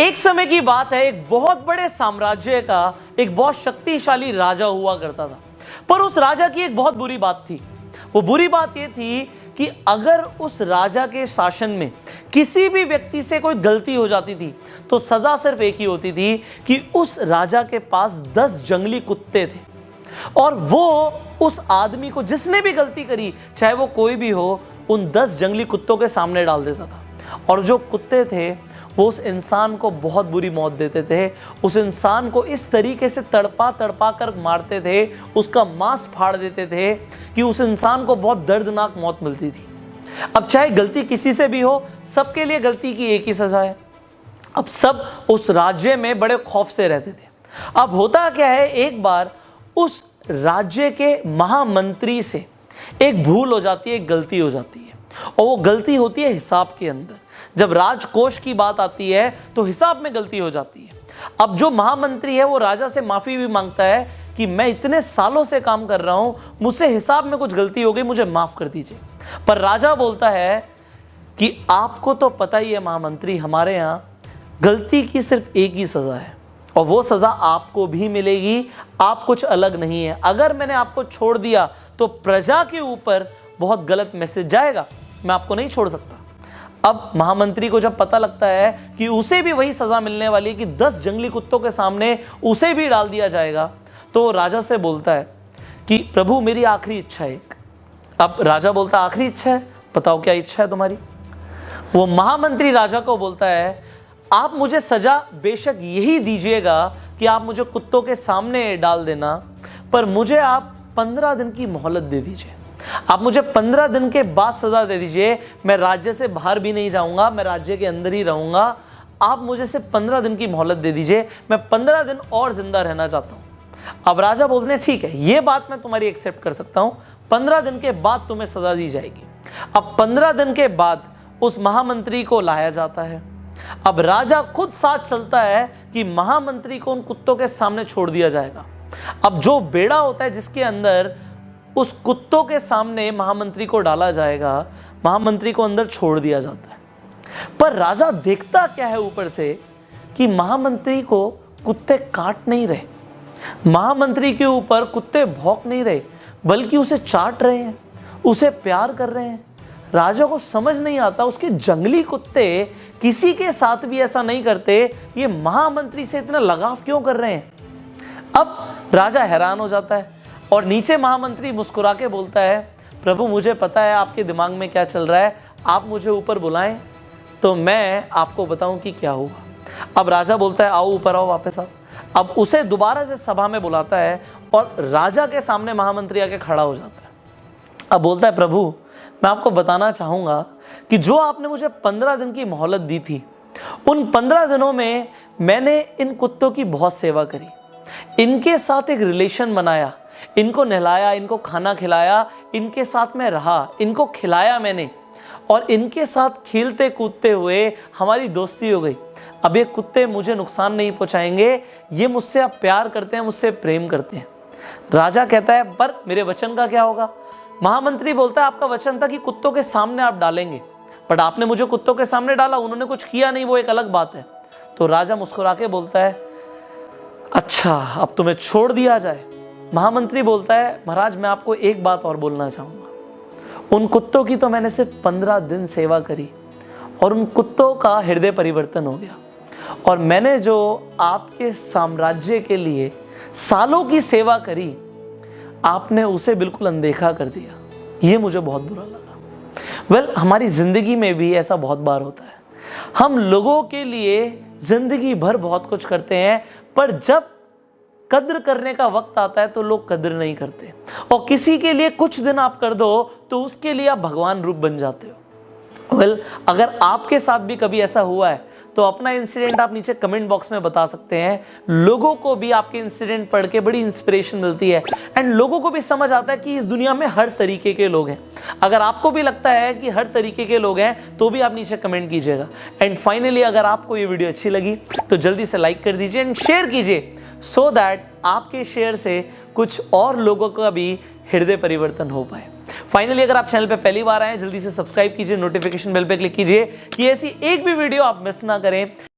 एक समय की बात है, एक बहुत बड़े साम्राज्य का एक बहुत शक्तिशाली राजा हुआ करता था। पर उस राजा की एक बहुत बुरी बात थी। वो बुरी बात ये थी कि अगर उस राजा के शासन में किसी भी व्यक्ति से कोई गलती हो जाती थी तो सजा सिर्फ एक ही होती थी कि उस राजा के पास 10 जंगली कुत्ते थे और वो उस आदमी को जिसने भी गलती करी, चाहे वो कोई भी हो, उन 10 जंगली कुत्तों के सामने डाल देता था। और जो कुत्ते थे वो उस इंसान को बहुत बुरी मौत देते थे। उस इंसान को इस तरीके से तड़पा तड़पा कर मारते थे, उसका मांस फाड़ देते थे कि उस इंसान को बहुत दर्दनाक मौत मिलती थी। अब चाहे गलती किसी से भी हो, सबके लिए गलती की एक ही सजा है। अब सब उस राज्य में बड़े खौफ से रहते थे। अब होता क्या है, एक बार उस राज्य के महामंत्री से एक भूल हो जाती है, एक गलती हो जाती है, और वो गलती होती है हिसाब के अंदर। जब राजकोष की बात आती है तो हिसाब में गलती हो जाती है। अब जो महामंत्री है वो राजा से माफी भी मांगता है कि मैं इतने सालों से काम कर रहा हूं, मुझसे हिसाब में कुछ गलती हो गई, मुझे माफ कर दीजिए। पर राजा बोलता है कि आपको तो पता ही है महामंत्री, हमारे यहां गलती की सिर्फ एक ही सजा है और वो सजा आपको भी मिलेगी, आप कुछ अलग नहीं है। अगर मैंने आपको छोड़ दिया तो प्रजा के ऊपर बहुत गलत मैसेज जाएगा, मैं आपको नहीं छोड़ सकता। अब महामंत्री को जब पता लगता है कि उसे भी वही सजा मिलने वाली है कि 10 जंगली कुत्तों के सामने उसे भी डाल दिया जाएगा, तो राजा से बोलता है कि प्रभु मेरी आखिरी इच्छा है एक। अब राजा बोलता है आखिरी इच्छा है, बताओ क्या इच्छा है तुम्हारी। वो महामंत्री राजा को बोलता है आप मुझे सजा बेशक यही दीजिएगा कि आप मुझे कुत्तों के सामने डाल देना, पर मुझे आप 15 दिन की मोहलत दे दीजिए। आप मुझे 15 दिन के बाद सजा दे दीजिए। मैं राज्य से बाहर भी नहीं जाऊंगा, मैं राज्य के अंदर ही रहूंगा। आप मुझे सिर्फ 15 दिन की मोहलत दे दीजिए, मैं 15 दिन और जिंदा रहना चाहता हूं। अब राजा बोलते हैं ठीक है, ये बात मैं तुम्हारी एक्सेप्ट कर सकता हूं, 15 दिन के बाद तुम्हें सजा दी जाएगी। अब 15 दिन के बाद उस महामंत्री को लाया जाता है। अब राजा खुद साथ चलता है कि महामंत्री को उन कुत्तों के सामने छोड़ दिया जाएगा। अब जो बेड़ा होता है जिसके अंदर उस कुत्तों के सामने महामंत्री को डाला जाएगा, महामंत्री को अंदर छोड़ दिया जाता है। पर राजा देखता क्या है ऊपर से कि महामंत्री को कुत्ते काट नहीं रहे, महामंत्री के ऊपर कुत्ते भौंक नहीं रहे, बल्कि उसे चाट रहे हैं, उसे प्यार कर रहे हैं। राजा को समझ नहीं आता उसके जंगली कुत्ते किसी के साथ भी ऐसा नहीं करते, ये महामंत्री से इतना लगाव क्यों कर रहे हैं। अब राजा हैरान हो जाता है और नीचे महामंत्री मुस्कुरा के बोलता है प्रभु मुझे पता है आपके दिमाग में क्या चल रहा है, आप मुझे ऊपर बुलाएं तो मैं आपको बताऊं कि क्या हुआ। अब राजा बोलता है आओ ऊपर आओ वापस आओ। अब उसे दोबारा से सभा में बुलाता है और राजा के सामने महामंत्री आके खड़ा हो जाता है। अब बोलता है प्रभु मैं आपको बताना चाहूँगा कि जो आपने मुझे 15 दिन की मोहलत दी थी, उन 15 दिनों में मैंने इन कुत्तों की बहुत सेवा करी, इनके साथ एक रिलेशन बनाया, इनको नहलाया, इनको खाना खिलाया, इनके साथ मैं रहा, इनको खिलाया मैंने और इनके साथ खेलते कूदते हुए हमारी दोस्ती हो गई। अब ये कुत्ते मुझे नुकसान नहीं पहुंचाएंगे, ये मुझसे अब प्यार करते हैं, मुझसे प्रेम करते हैं। राजा कहता है पर मेरे वचन का क्या होगा। महामंत्री बोलता है आपका वचन था कि कुत्तों के सामने आप डालेंगे, बट आपने मुझे कुत्तों के सामने डाला, उन्होंने कुछ किया नहीं, वो एक अलग बात है। तो राजा मुस्कुरा के बोलता है अच्छा अब तुम्हें छोड़ दिया जाए। महामंत्री बोलता है महाराज मैं आपको एक बात और बोलना चाहूँगा, उन कुत्तों की तो मैंने सिर्फ 15 दिन सेवा करी और उन कुत्तों का हृदय परिवर्तन हो गया, और मैंने जो आपके साम्राज्य के लिए सालों की सेवा करी आपने उसे बिल्कुल अनदेखा कर दिया, ये मुझे बहुत बुरा लगा। हमारी ज़िंदगी में भी ऐसा बहुत बार होता है, हम लोगों के लिए ज़िंदगी भर बहुत कुछ करते हैं, पर जब कद्र करने का वक्त आता है तो लोग कद्र नहीं करते, और किसी के लिए कुछ दिन आप कर दो तो उसके लिए आप भगवान रूप बन जाते हो। अगर आपके साथ भी कभी ऐसा हुआ है तो अपना इंसिडेंट आप नीचे कमेंट बॉक्स में बता सकते हैं। लोगों को भी आपके इंसिडेंट पढ़ के बड़ी इंस्पिरेशन मिलती है एंड लोगों को भी समझ आता है कि इस दुनिया में हर तरीके के लोग हैं। अगर आपको भी लगता है कि हर तरीके के लोग हैं तो भी आप नीचे कमेंट कीजिएगा। एंड फाइनली अगर आपको ये वीडियो अच्छी लगी तो जल्दी से लाइक कर दीजिए एंड शेयर कीजिए, सो दैट आपके शेयर से कुछ और लोगों का भी हृदय परिवर्तन हो पाए। फाइनली अगर आप चैनल पे पहली बार आए हैं जल्दी से सब्सक्राइब कीजिए, नोटिफिकेशन बेल पे क्लिक कीजिए कि ऐसी एक भी वीडियो आप मिस ना करें।